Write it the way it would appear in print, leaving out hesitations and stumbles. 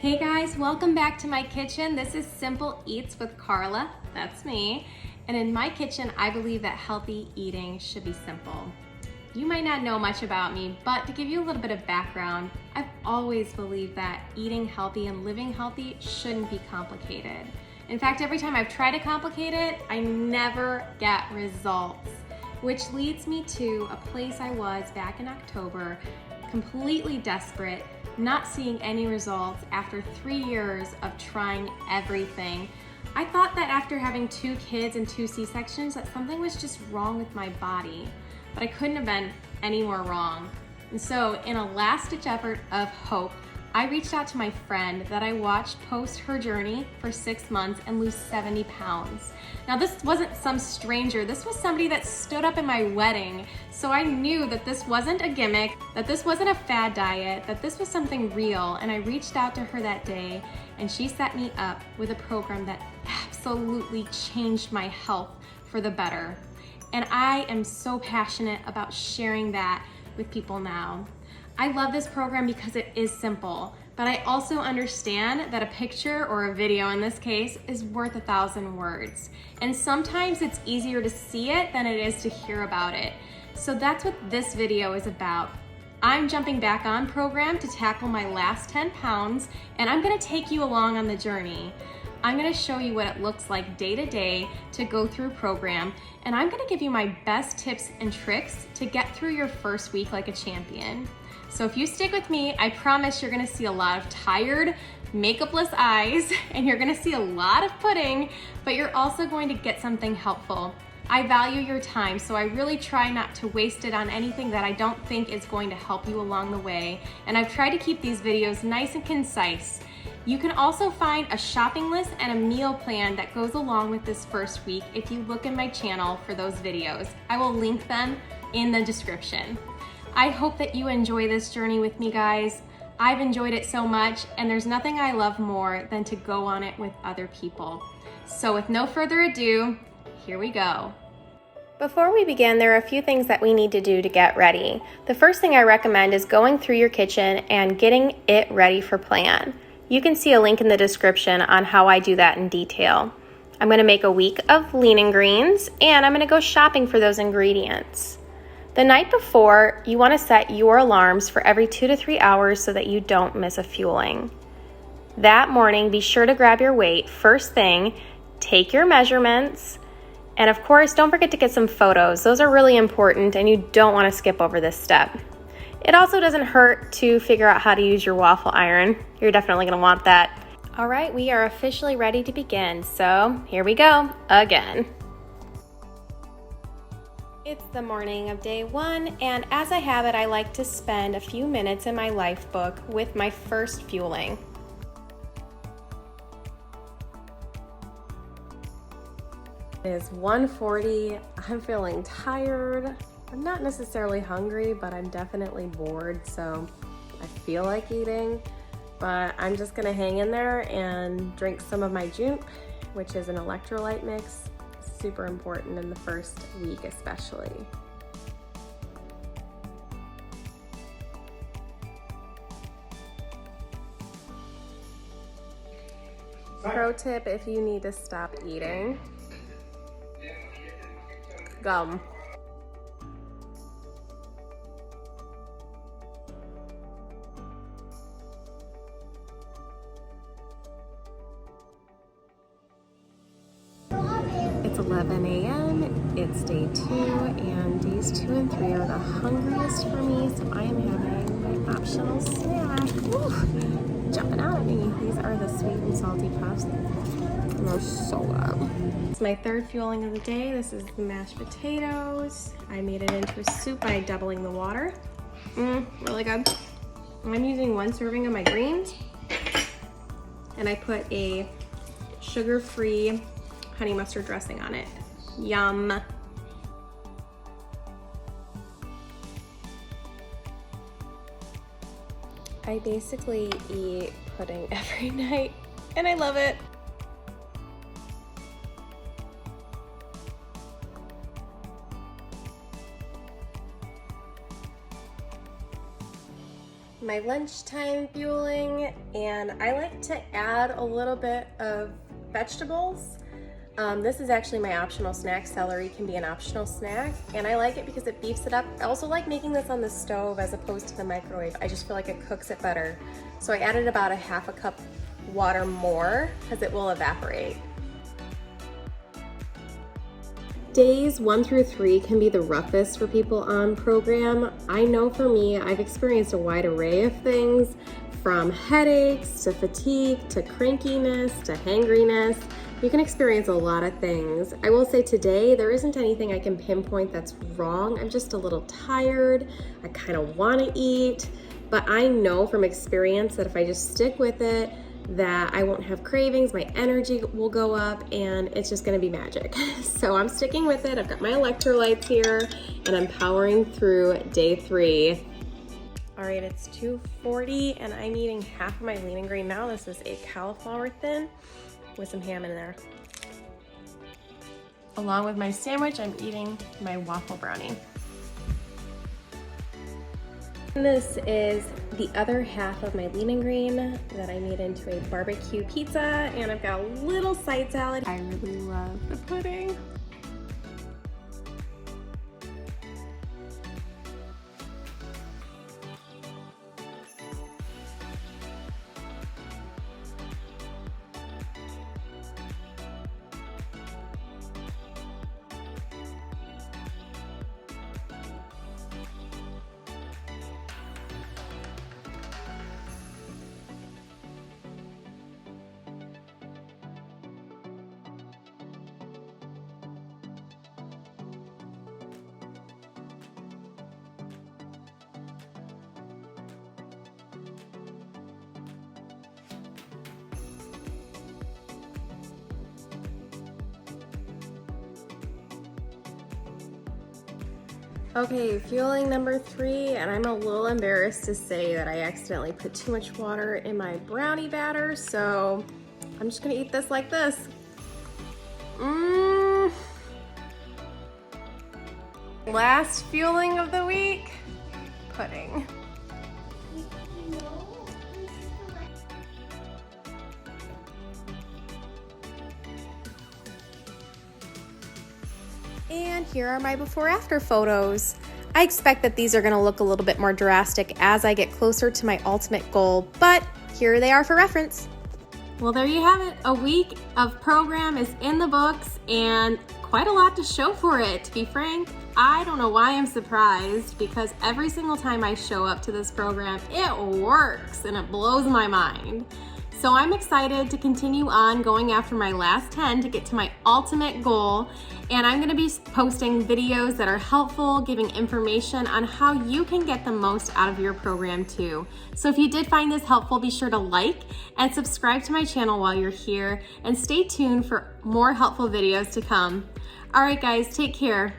Hey guys, welcome back to my kitchen. This is Simple Eats with Carla, that's me. And in my kitchen, I believe that healthy eating should be simple. You might not know much about me, but to give you a little bit of background, I've always believed that eating healthy and living healthy shouldn't be complicated. In fact, every time I've tried to complicate it, I never get results, which leads me to a place I was back in October, completely desperate, not seeing any results after 3 years of trying everything. I thought that after having 2 kids and 2 C-sections that something was just wrong with my body, but I couldn't have been any more wrong. And so in a last-ditch effort of hope, I reached out to my friend that I watched post her journey for 6 months and lose 70 pounds. Now this wasn't some stranger, this was somebody that stood up in my wedding. So I knew that this wasn't a gimmick, that this wasn't a fad diet, that this was something real. And I reached out to her that day and she set me up with a program that absolutely changed my health for the better. And I am so passionate about sharing that with people now. I love this program because it is simple, but I also understand that a picture or a video in this case is worth 1,000 words. And sometimes it's easier to see it than it is to hear about it. So that's what this video is about. I'm jumping back on program to tackle my last 10 pounds, and I'm gonna take you along on the journey. I'm gonna show you what it looks like day to day to go through program, and I'm gonna give you my best tips and tricks to get through your first week like a champion. So if you stick with me, I promise you're gonna see a lot of tired, makeupless eyes, and you're gonna see a lot of pudding, but you're also going to get something helpful. I value your time, so I really try not to waste it on anything that I don't think is going to help you along the way, and I've tried to keep these videos nice and concise. You can also find a shopping list and a meal plan that goes along with this first week if you look in my channel for those videos. I will link them in the description. I hope that you enjoy this journey with me, guys. I've enjoyed it so much, and there's nothing I love more than to go on it with other people. So with no further ado, here we go. Before we begin, there are a few things that we need to do to get ready. The first thing I recommend is going through your kitchen and getting it ready for plan. You can see a link in the description on how I do that in detail. I'm gonna make a week of lean and greens, and I'm gonna go shopping for those ingredients. The night before, you want to set your alarms for every 2 to 3 hours so that you don't miss a fueling. That morning, be sure to grab your weight first thing, take your measurements, and of course, don't forget to get some photos. Those are really important and you don't want to skip over this step. It also doesn't hurt to figure out how to use your waffle iron. You're definitely going to want that. All right, we are officially ready to begin, so here we go again. It's the morning of day 1, and as I have it, I like to spend a few minutes in my life book with my first fueling. It is 1:40. I'm feeling tired. I'm not necessarily hungry, but I'm definitely bored, so I feel like eating. But I'm just gonna hang in there and drink some of my Joomp, which is an electrolyte mix. Super important in the first week especially. Pro tip if you need to stop eating: gum. It's 11 a.m., it's day 2, and days 2 and 3 are the hungriest for me, so I am having my optional snack. Woo, jumping out at me. These are the sweet and salty puffs. They're so good. It's my third fueling of the day. This is the mashed potatoes. I made it into a soup by doubling the water. Really good. I'm using 1 serving of my greens, and I put a sugar-free honey mustard dressing on it. Yum. I basically eat pudding every night, and I love it. my lunchtime fueling, and I like to add a little bit of vegetables. This is actually my optional snack. Celery can be an optional snack, and I like it because it beefs it up. I also like making this on the stove as opposed to the microwave. I just feel like it cooks it better. So I added about a half a cup water more because it will evaporate. Days 1 through 3 can be the roughest for people on program. I know for me, I've experienced a wide array of things, from headaches to fatigue to crankiness to hangriness. You can experience a lot of things. I will say today, there isn't anything I can pinpoint that's wrong. I'm just a little tired. I kind of want to eat, but I know from experience that if I just stick with it, that I won't have cravings, my energy will go up, and it's just gonna be magic. So I'm sticking with it. I've got my electrolytes here, and I'm powering through day 3. All right, it's 2:40, and I'm eating half of my Lean and Green now. This is a cauliflower thin with some ham in there. Along with my sandwich, I'm eating my waffle brownie. This is the other half of my Lean and Green that I made into a barbecue pizza, and I've got a little side salad. I really love the pudding. Okay, fueling number 3, and I'm a little embarrassed to say that I accidentally put too much water in my brownie batter, so I'm just gonna eat this like this. Last fueling of the week, pudding. And here are my before-after photos. I expect that these are gonna look a little bit more drastic as I get closer to my ultimate goal, but here they are for reference. Well, there you have it. A week of program is in the books and quite a lot to show for it, to be frank. I don't know why I'm surprised, because every single time I show up to this program, it works and it blows my mind. So I'm excited to continue on going after my last 10 to get to my ultimate goal. And I'm gonna be posting videos that are helpful, giving information on how you can get the most out of your program too. So if you did find this helpful, be sure to like and subscribe to my channel while you're here, and stay tuned for more helpful videos to come. All right guys, take care.